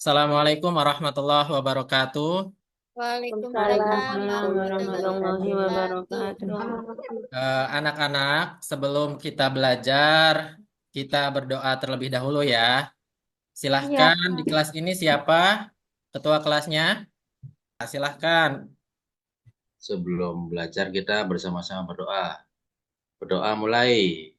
Assalamualaikum warahmatullahi wabarakatuh. Waalaikumsalam Waalaikumsalam warahmatullahi warahmatullahi wabarakatuh. wabarakatuh. Anak-anak, sebelum kita belajar, kita berdoa terlebih dahulu ya. Iya, Silahkan di Pak. kelas ini siapa? Ketua kelasnya? Silahkan. Sebelum belajar kita bersama-sama berdoa. Berdoa mulai.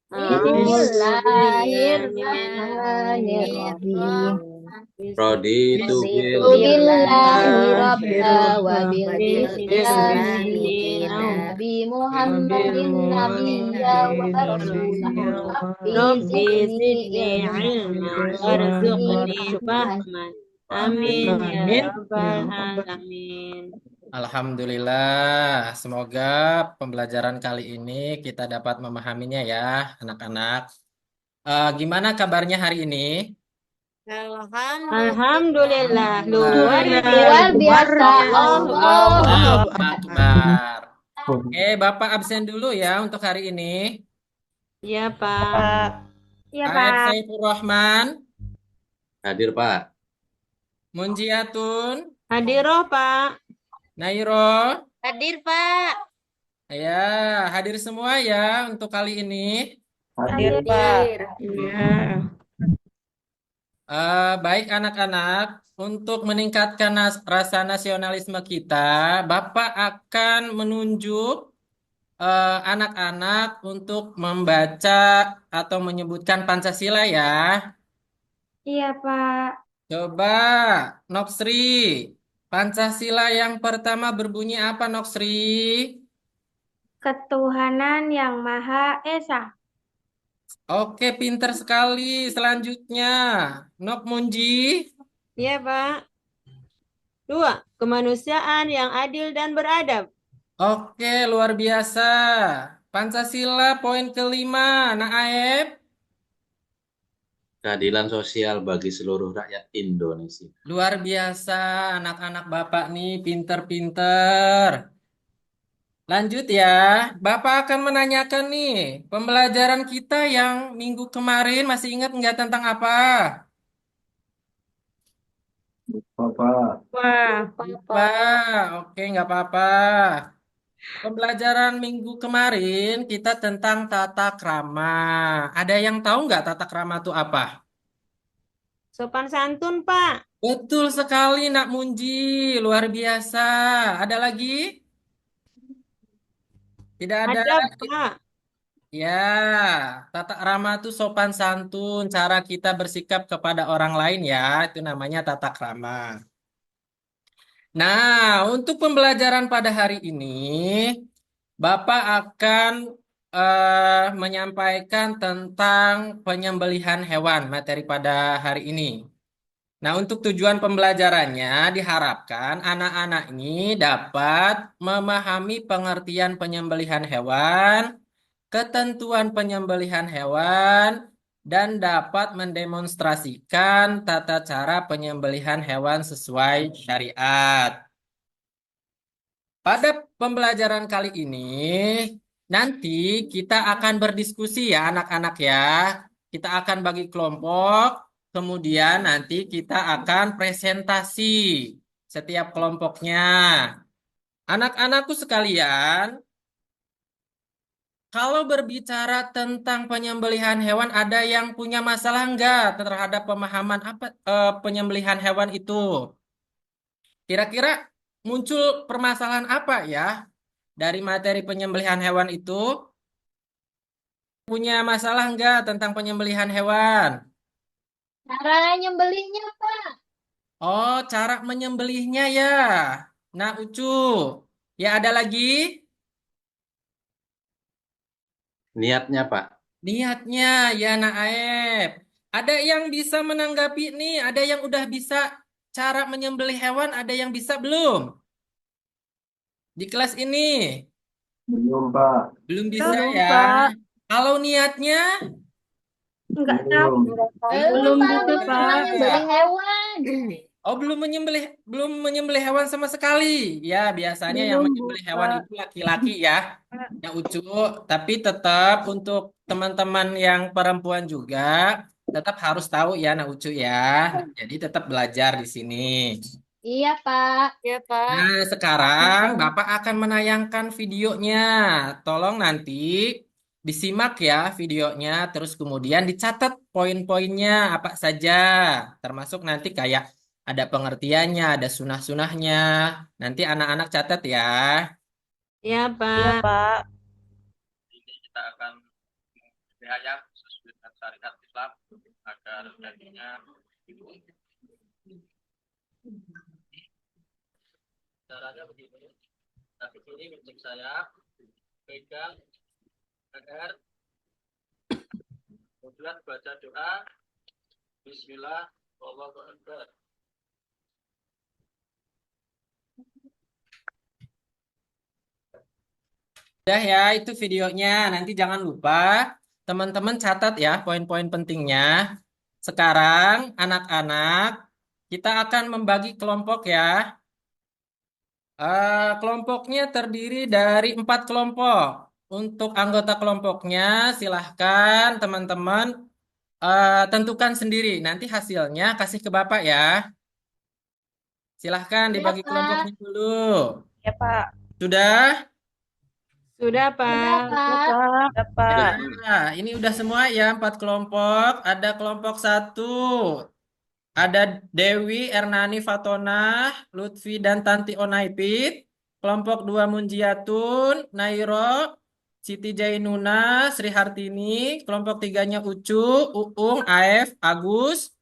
Bismillahirrahmanirrahim. Raditu bil Raditu billahi rabba wa bil islami Bismillahirrahmanirrahim. nabi Muhammadin nabiyya wa rasulah. Rabbi Rabbi zidni zidni ilma warzuqni ilman. fahman. Amin ya Amin. rabbal alamin. Alhamdulillah. Semoga pembelajaran kali ini kita dapat memahaminya ya, anak-anak. Gimana kabarnya hari ini? Alhamdulillah luar Luar biasa. Allahu Akbar. Oke, Bapak absen dulu ya untuk hari ini. Ya Pak. Ya, Aep Pak. Saifur Rahman, hadir Pak. Munjiatun, Hadiroh Pak. Nairo, Hadir, Pak. ya hadir semua ya untuk kali ini. Hadir, Pak. Ya. Baik anak-anak, untuk meningkatkan rasa nasionalisme kita, Bapak akan menunjuk anak-anak untuk membaca atau menyebutkan Pancasila ya. Iya, Pak. Coba, Noksri, Pancasila yang pertama berbunyi apa, Noksri? Ketuhanan yang Maha Esa. Oke, pinter sekali. Selanjutnya, Nok Munji. Ya Pak. 2. Kemanusiaan yang adil dan beradab. Oke, luar biasa. Pancasila poin kelima, Naib. Keadilan sosial bagi seluruh rakyat Indonesia. Luar biasa, anak-anak Bapak nih pinter-pinter. Lanjut ya, Bapak akan menanyakan nih, pembelajaran kita yang minggu kemarin masih ingat nggak tentang apa? Wah. Pak, oke nggak apa-apa. Pembelajaran minggu kemarin kita tentang tata krama. Ada yang tahu nggak tata krama itu apa? Sopan santun Pak. Betul sekali Nak Munji, luar biasa. Ada lagi? Tidak ada. Adab Pak. Ya, tata krama itu sopan santun, cara kita bersikap kepada orang lain ya, itu namanya tata krama. Nah, untuk pembelajaran pada hari ini, Bapak akan menyampaikan tentang penyembelihan hewan materi pada hari ini. Nah, untuk tujuan pembelajarannya diharapkan anak-anak ini dapat memahami pengertian penyembelihan hewan, ketentuan penyembelihan hewan, dan dapat mendemonstrasikan tata cara penyembelihan hewan sesuai syariat. Pada pembelajaran kali ini, nanti kita akan berdiskusi ya anak-anak ya. Kita akan bagi kelompok, kemudian nanti kita akan presentasi setiap kelompoknya. Anak-anakku sekalian, kalau berbicara tentang penyembelihan hewan, ada yang punya masalah enggak terhadap pemahaman apa penyembelihan hewan itu? Kira-kira muncul permasalahan apa ya dari materi penyembelihan hewan itu? Punya masalah enggak tentang penyembelihan hewan? Cara nyembelihnya, Pak. Oh, cara menyembelihnya ya. Nah, Ucu. Ya, ada lagi? Niatnya Pak. Niatnya ya, Naib. Ada yang bisa menanggapi nih, ada yang udah bisa cara menyembelih hewan, ada yang bisa belum? Di kelas ini Belum, Pak. belum bisa Belum ya. Pak. Kalau niatnya Enggak tahu. Belum Pak. juga Belum pernah Pak. nyembelih hewan. oh belum menyembelih hewan sama sekali. Ya, biasanya yang Belum Bu menyembelih hewan Pak. itu laki-laki ya. Ya Ucu, tapi tetap untuk teman-teman yang perempuan juga tetap harus tahu ya, Nak Ucu ya. Jadi tetap belajar di sini. Iya, Pak. Ya, Pak. Nah, sekarang Bapak akan menayangkan videonya. Tolong nanti disimak ya videonya, terus kemudian dicatat poin-poinnya apa saja. Termasuk nanti kayak ada pengertiannya, ada sunah-sunahnya. Nanti anak-anak catat ya. Ya, Pak. Ini kita akan berhayat sesuai dengan syariat Islam agar dagingnya caranya begini. Tapi ini mencek saya pegang agar kemudian baca doa Bismillah Allahu Akbar. Udah ya, itu videonya. Nanti jangan lupa teman-teman catat ya poin-poin pentingnya. Sekarang anak-anak kita akan membagi kelompok ya. Kelompoknya terdiri dari 4 kelompok. Untuk anggota kelompoknya silahkan teman-teman tentukan sendiri. Nanti hasilnya kasih ke Bapak ya. Silahkan Iya, dibagi Pak. kelompoknya dulu. Ya, Pak. Sudah? Sudah, Iya, Pak. Pak. Ya, Pak. Nah, ini udah semua ya 4 kelompok. Ada kelompok 1. Ada Dewi, Ernani, Fatonah, Lutfi, dan Tanti Onaipit. Kelompok 2 Munjiatun, Nairo, Siti Jainuna, Sri Hartini. Kelompok 3-nya Ucu, Uung, Aef, Agus.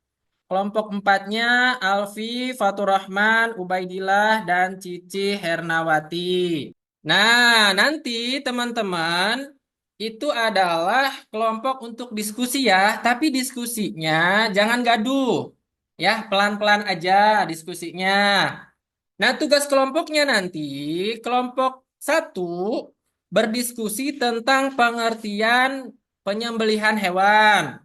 Kelompok 4-nya Alfi, Faturrahman, Ubaidillah, dan Cici Hernawati. Nah, nanti teman-teman itu adalah kelompok untuk diskusi ya, tapi diskusinya jangan gaduh. Ya, pelan-pelan aja diskusinya. Nah, tugas kelompoknya nanti, kelompok 1 berdiskusi tentang pengertian penyembelihan hewan.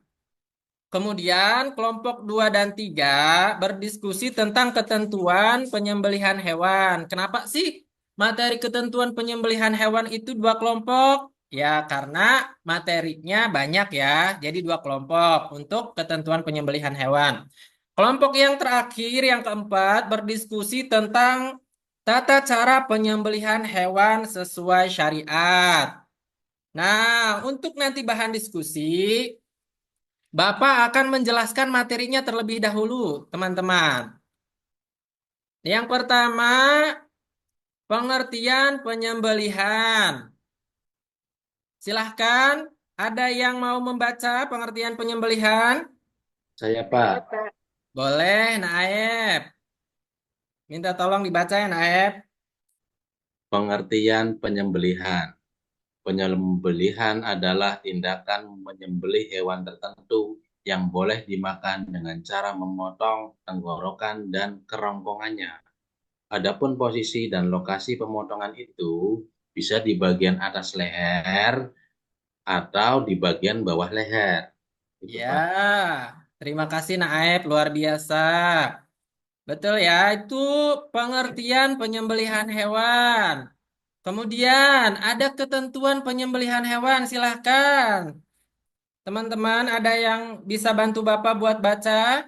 Kemudian kelompok 2 dan 3 berdiskusi tentang ketentuan penyembelihan hewan. Kenapa sih materi ketentuan penyembelihan hewan itu 2 kelompok? Ya, karena materinya banyak ya. Jadi 2 kelompok untuk ketentuan penyembelihan hewan. Kelompok yang terakhir, yang keempat, berdiskusi tentang tata cara penyembelihan hewan sesuai syariat. Nah, untuk nanti bahan diskusi, Bapak akan menjelaskan materinya terlebih dahulu, teman-teman. Yang pertama, pengertian penyembelihan. Silahkan, ada yang mau membaca pengertian penyembelihan? Saya, Pak. Boleh, Naib. Minta tolong dibaca ya, Naib. Pengertian penyembelihan. Penyembelihan adalah tindakan menyembelih hewan tertentu yang boleh dimakan dengan cara memotong tenggorokan dan kerongkongannya. Adapun posisi dan lokasi pemotongan itu bisa di bagian atas leher atau di bagian bawah leher. Itu, Ya, Pak. terima kasih Naib, luar biasa. Betul ya, itu pengertian penyembelihan hewan. Kemudian ada ketentuan penyembelihan hewan, silahkan. Teman-teman, ada yang bisa bantu Bapak buat baca?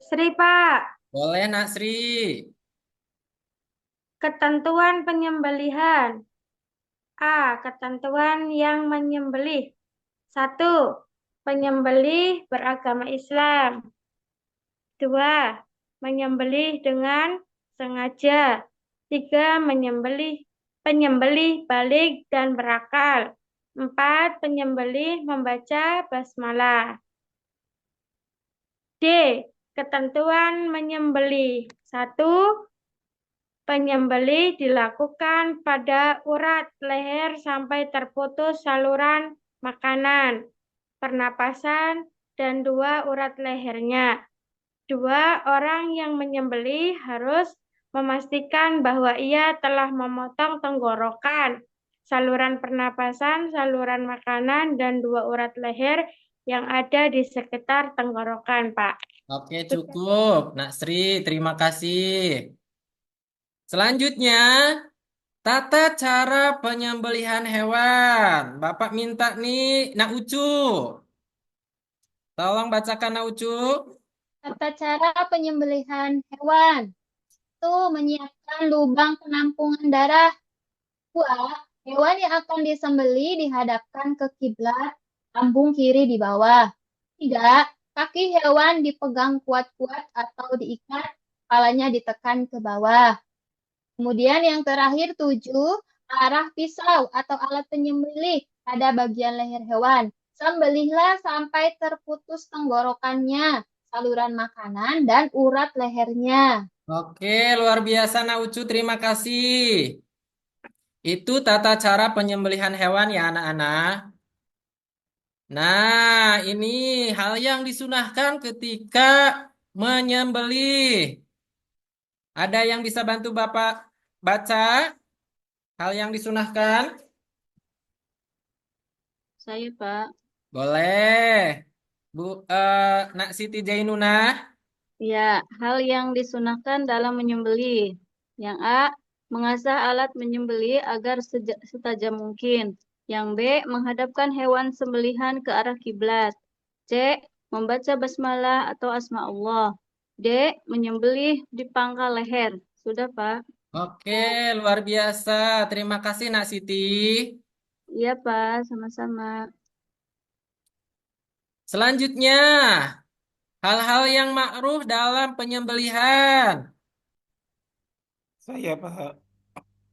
Sri, Pak. Boleh, Nak Sri. Ketentuan penyembelihan. A. Ketentuan yang menyembelih. 1. Penyembelih beragama Islam. 2. Menyembelih dengan sengaja. 3. Penyembelih balik dan berakal. 4. Penyembelih membaca basmalah. D. Ketentuan menyembelih. 1. Penyembelih dilakukan pada urat leher sampai terputus saluran makanan, pernapasan, dan 2 urat lehernya. 2. Orang yang menyembelih harus memastikan bahwa ia telah memotong tenggorokan, saluran pernapasan, saluran makanan, dan 2 urat leher yang ada di sekitar tenggorokan, Pak. Oke, cukup. Nak Sri, terima kasih. Selanjutnya, Tata cara penyembelihan hewan. Bapak minta nih, Nak Ucu. Tolong bacakan Nak Ucu. Tata cara penyembelihan hewan. Itu menyiapkan lubang penampungan darah. 2. Hewan yang akan disembelih dihadapkan ke kiblat, lambung kiri di bawah. 3. Kaki hewan dipegang kuat-kuat atau diikat, kepalanya ditekan ke bawah. Kemudian yang terakhir 7. Arah pisau atau alat penyembelih pada bagian leher hewan. Sembelihlah sampai terputus tenggorokannya, saluran makanan, dan urat lehernya. Oke, luar biasa Nak Ucu. Terima kasih. Itu tata cara penyembelihan hewan ya anak-anak. Nah, ini hal yang disunahkan ketika menyembelih. Ada yang bisa bantu Bapak baca hal yang disunahkan? Saya, Pak. Boleh. Bu, Nak Siti Jainunah. Ya, hal yang disunahkan dalam menyembelih. Yang A, mengasah alat menyembelih agar setajam mungkin. Yang B, menghadapkan hewan sembelihan ke arah kiblat. C, membaca basmalah atau asma Allah. D, menyembelih di pangkal leher. Sudah, Pak? Oke, luar biasa. Terima kasih Nak Siti. Iya, Pak. Sama-sama. Selanjutnya, hal-hal yang makruh dalam penyembelihan. Saya Pak.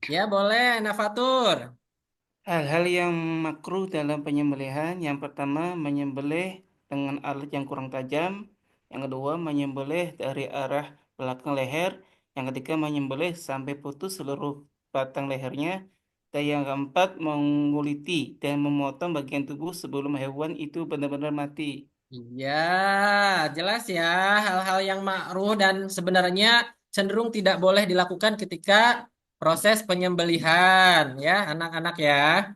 Ya, boleh, Nafatur. Hal-hal yang makruh dalam penyembelihan, yang pertama menyembelih dengan alat yang kurang tajam, yang kedua menyembelih dari arah belakang leher, yang ketiga menyembelih sampai putus seluruh batang lehernya, dan yang keempat menguliti dan memotong bagian tubuh sebelum hewan itu benar-benar mati. Iya, jelas ya. Hal-hal yang makruh dan sebenarnya cenderung tidak boleh dilakukan ketika proses penyembelihan, ya, anak-anak ya.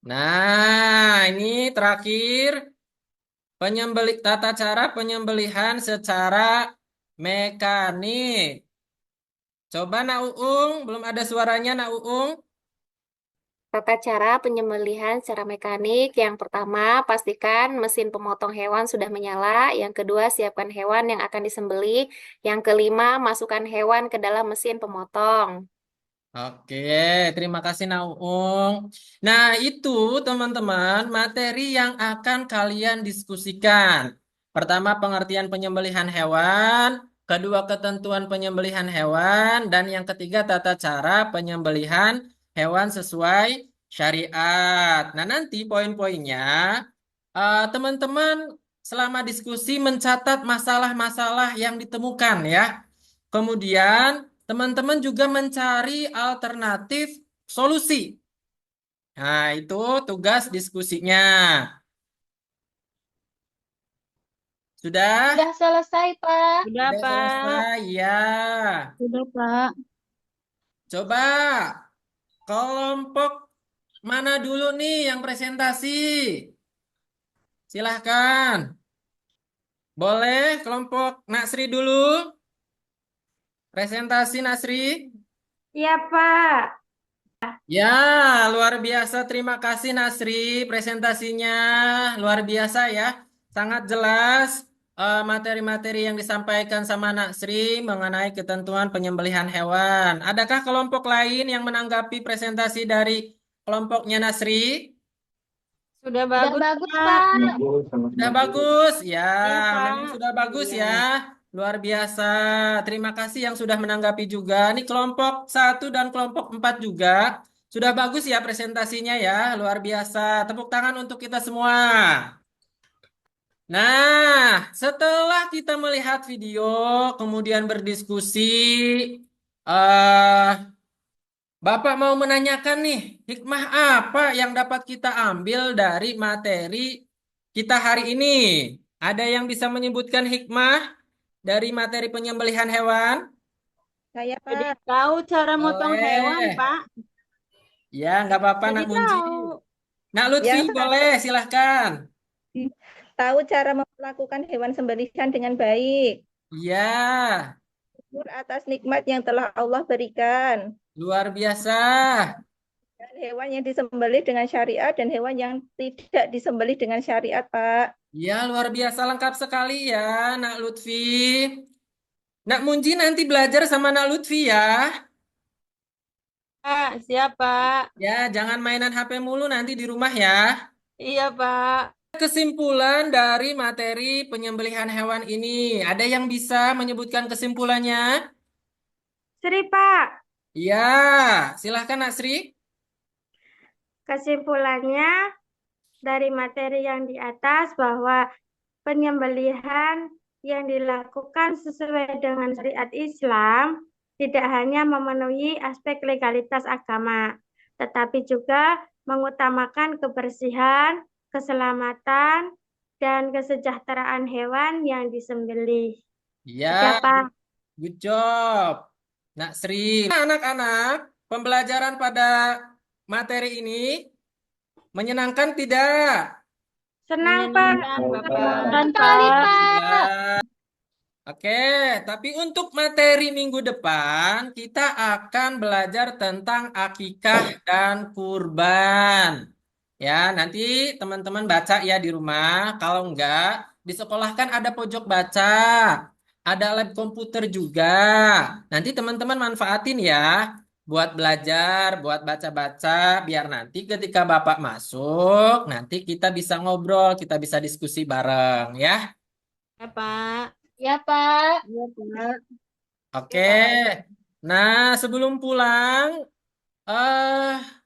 Nah, ini terakhir tata cara penyembelihan secara mekanik. Coba Nak Uung, belum ada suaranya Nak Uung. Tata cara penyembelihan secara mekanik. Yang pertama, pastikan mesin pemotong hewan sudah menyala. Yang kedua, siapkan hewan yang akan disembelih. Yang kelima, masukkan hewan ke dalam mesin pemotong. Oke, terima kasih Naung. Nah, itu teman-teman materi yang akan kalian diskusikan. Pertama, pengertian penyembelihan hewan, kedua, ketentuan penyembelihan hewan, dan yang ketiga, tata cara penyembelihan hewan sesuai syariat. Nah, nanti poin-poinnya, teman-teman selama diskusi mencatat masalah-masalah yang ditemukan ya. Kemudian teman-teman juga mencari alternatif solusi. Nah, itu tugas diskusinya. Sudah? Sudah selesai, Pak. Sudah, Sudah Pak. selesai? Ya. Sudah, Pak. Coba kelompok mana dulu nih yang presentasi? Silahkan. Boleh kelompok Nasri dulu? Presentasi Nasri? Iya, Pak. Ya, luar biasa. Terima kasih Nasri. Presentasinya luar biasa ya. Sangat jelas materi-materi yang disampaikan sama Nasri mengenai ketentuan penyembelihan hewan. Adakah kelompok lain yang menanggapi presentasi dari kelompoknya Nasri? Sudah Sudah bagus, bagus, Pak. Pak. Sudah bagus ya, Iya, Pak. memang sudah bagus Iya. ya. Luar biasa. Terima kasih yang sudah menanggapi juga. Ini kelompok 1 dan kelompok 4 juga. Sudah bagus ya presentasinya ya. Luar biasa. Tepuk tangan untuk kita semua. Nah, setelah kita melihat video, kemudian berdiskusi, eh Bapak mau menanyakan nih, hikmah apa yang dapat kita ambil dari materi kita hari ini? Ada yang bisa menyebutkan hikmah dari materi penyembelihan hewan? Saya, Jadi Pak. tahu cara motong hewan, Boleh. Pak. Ya, nggak apa-apa, Jadi Nak Munji. tahu. Nak Lutfi, Yang boleh, silahkan. tahu cara melakukan hewan sembelihan dengan baik. Ya, bersyukur atas nikmat yang telah Allah berikan. Luar biasa. Dan hewan yang disembelih dengan syariat dan hewan yang tidak disembelih dengan syariat, Pak. Ya, luar biasa lengkap sekali ya, Nak Lutfi. Nak Munji nanti belajar sama Nak Lutfi ya. Pak, siap, Pak. Ya, jangan mainan HP mulu nanti di rumah ya. Iya, Pak. Kesimpulan dari materi penyembelihan hewan ini. Ada yang bisa menyebutkan kesimpulannya? Sri, Pak. Ya, silahkan Nak Sri. Kesimpulannya dari materi yang di atas bahwa penyembelihan yang dilakukan sesuai dengan syariat Islam tidak hanya memenuhi aspek legalitas agama, tetapi juga mengutamakan kebersihan, keselamatan, dan kesejahteraan hewan yang disembelih. Ya, Sudah, Pak. good job. Nak Sri. Anak-anak, pembelajaran pada materi ini menyenangkan tidak? Senang, Pak. Senang sekali, Pak. Ya. Oke, tapi untuk materi minggu depan kita akan belajar tentang akikah dan kurban. Ya, nanti teman-teman baca ya di rumah. Kalau enggak, di sekolah kan ada pojok baca, ada lab komputer juga. Nanti teman-teman manfaatin ya buat belajar, buat baca-baca, biar nanti ketika Bapak masuk, nanti kita bisa ngobrol, kita bisa diskusi bareng ya. Ya, Pak. Ya, Pak. Iya, Pak. Oke. Nah, sebelum pulang, eh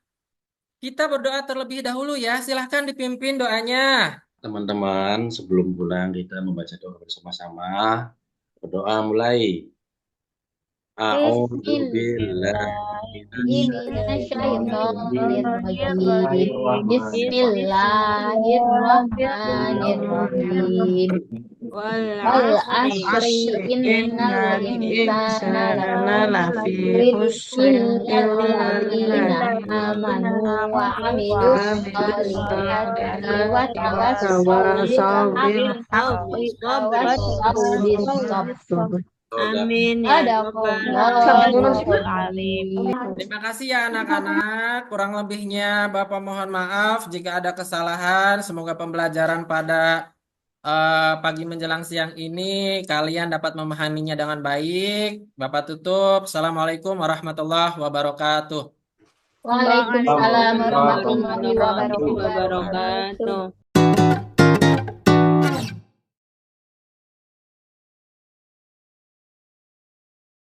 kita berdoa terlebih dahulu ya. Silahkan dipimpin doanya. Teman-teman, sebelum pulang kita membaca doa bersama-sama. Berdoa mulai. A'udzu billahi Bismillahirrahmanirrahim. Bismillahirrahmanirrahim. Wal asri innal insana lafi khusrin illa alladzina amanu wa amilus solihati wa tawassaw bil haqqi wa tawassaw bis sabr. Amin ya Sadaqallahul alim. Terima kasih ya anak-anak. Kurang lebihnya Bapak mohon maaf jika ada kesalahan. Semoga pembelajaran pada pagi menjelang siang ini kalian dapat memahaminya dengan baik. Bapak tutup. Assalamualaikum warahmatullahi wabarakatuh. Waalaikumsalam warahmatullahi wabarakatuh.